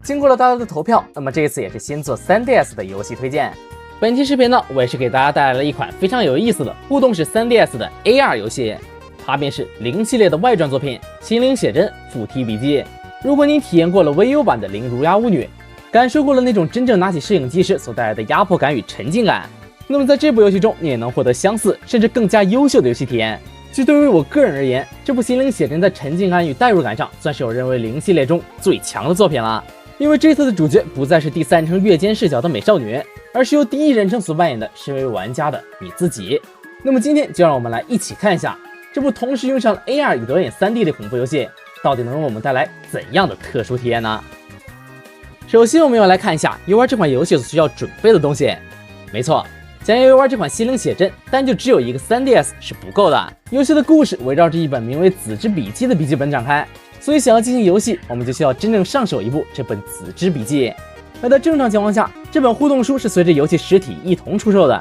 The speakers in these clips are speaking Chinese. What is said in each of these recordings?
经过了大家的投票，那么这一次也是先做 3DS 的游戏推荐。本期视频呢，我也是给大家带来了一款非常有意思的互动式 3DS 的 AR 游戏，它便是零系列的外传作品《心灵写真附体笔记》。如果你体验过了 VU 版的零儒雅巫女，感受过了那种真正拿起摄影机时所带来的压迫感与沉浸感，那么在这部游戏中，你也能获得相似甚至更加优秀的游戏体验。就对于我个人而言，这部《心灵写真》在沉浸感与代入感上，算是我认为零系列中最强的作品了。因为这次的主角不再是第三人称越肩视角的美少女，而是由第一人称所扮演的身为玩家的你自己。那么今天就让我们来一起看一下这部同时用上了 AR 与裸眼 3D 的恐怖游戏，到底能为我们带来怎样的特殊体验呢？首先我们要来看一下游玩这款游戏所需要准备的东西。没错，想要游玩这款心灵写真，但就只有一个 3DS 是不够的。游戏的故事围绕着一本名为《子之笔记》的笔记本展开，所以想要进行游戏，我们就需要真正上手一部这本《子之笔记》。而在正常情况下，这本互动书是随着游戏实体一同出售的。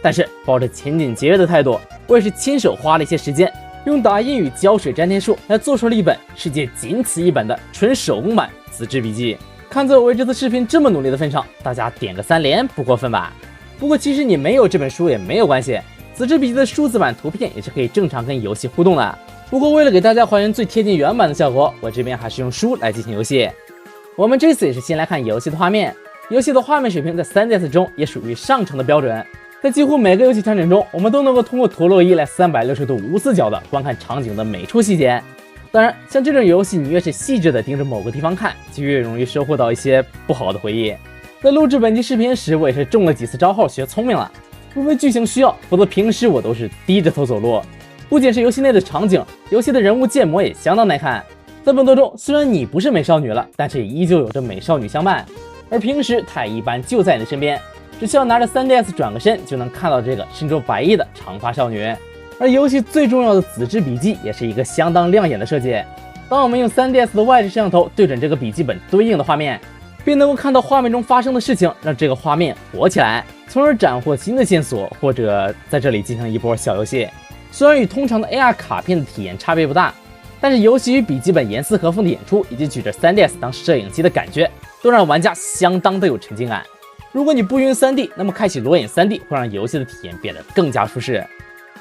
但是抱着勤俭节约的态度，我也是亲手花了一些时间，用打印与胶水粘贴术来做出了一本世界仅此一本的纯手工版《子之笔记》。看在我为这次视频这么努力的份上，大家点个3连不过分吧？不过其实你没有这本书也没有关系，《子之笔记》的数字版图片也是可以正常跟游戏互动的。不过为了给大家还原最贴近原版的效果，我这边还是用书来进行游戏。我们这次也是先来看游戏的画面，游戏的画面水平在 3DS 中也属于上乘的标准，在几乎每个游戏场景中，我们都能够通过陀螺仪来360度无死角的观看场景的每处细节。当然，像这种游戏，你越是细致的盯着某个地方看，就越容易收获到一些不好的回忆。在录制本期视频时，我也是中了几次招号学聪明了，除非剧情需要，否则平时我都是低着头走路。不仅是游戏内的场景，游戏的人物建模也相当耐看。在本作中，虽然你不是美少女了，但是也依旧有着美少女相伴，而平时她也一般就在你的身边，只需要拿着 3DS 转个身就能看到这个身着白衣的长发少女。而游戏最重要的子之笔记也是一个相当亮眼的设计。当我们用 3DS 的外置摄像头对准这个笔记本对应的画面，便能够看到画面中发生的事情，让这个画面活起来，从而斩获新的线索，或者在这里进行一波小游戏。虽然与通常的 AR 卡片的体验差别不大，但是游戏与笔记本严丝合缝的演出，以及举着 3DS 当摄影机的感觉，都让玩家相当的有沉浸感。如果你不晕 3D， 那么开启裸眼 3D 会让游戏的体验变得更加舒适。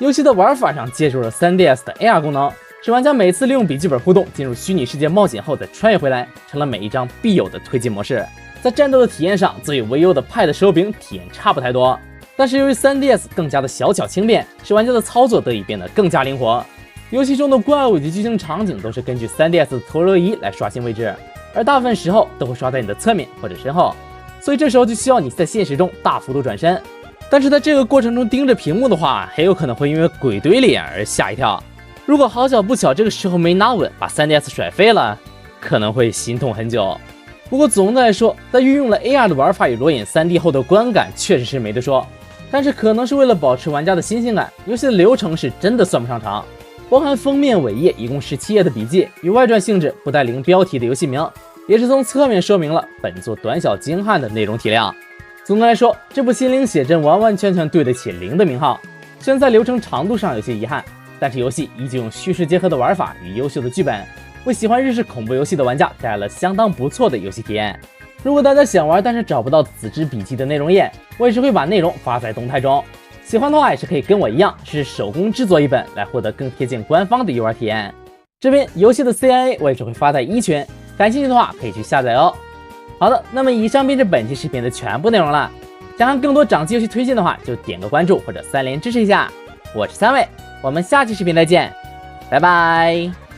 游戏的玩法上借助了 3DS 的 AR 功能，使玩家每次利用笔记本互动进入虚拟世界冒险后再穿越回来，成了每一张必有的推进模式。在战斗的体验上，则与 VU 的 Pad 手柄体验差不太多，但是由于 3DS 更加的小巧轻便，使玩家的操作得以变得更加灵活。游戏中的怪物以及剧情场景都是根据 3DS 的陀螺仪来刷新位置，而大部分时候都会刷在你的侧面或者身后，所以这时候就需要你在现实中大幅度转身。但是在这个过程中盯着屏幕的话，很有可能会因为鬼堆脸而吓一跳。如果好巧不巧这个时候没拿稳，把 3DS 甩飞了，可能会心痛很久。不过总的来说，在运用了 AR 的玩法与裸眼 3D 后的观感确实是没得说，但是可能是为了保持玩家的新鲜感，游戏的流程是真的算不上长，包含封面尾页一共17页的笔记与外传性质不带零标题的游戏名，也是从侧面说明了本作短小精悍的内容体量。总的来说，这部心灵写真完完全全对得起零的名号，虽然在流程长度上有些遗憾，但是游戏依旧用虚实结合的玩法与优秀的剧本，为喜欢日式恐怖游戏的玩家带来了相当不错的游戏体验。如果大家想玩但是找不到子之笔记的内容页，我也是会把内容发在动态中，喜欢的话也是可以跟我一样是手工制作一本，来获得更贴近官方的游玩体验。这边游戏的 CIA 我也只会发在1群，感兴趣的话可以去下载哦。好的，那么以上便是本期视频的全部内容了。想看更多掌机游戏推荐的话，就点个关注或者3连支持一下。我是3位，我们下期视频再见，拜拜。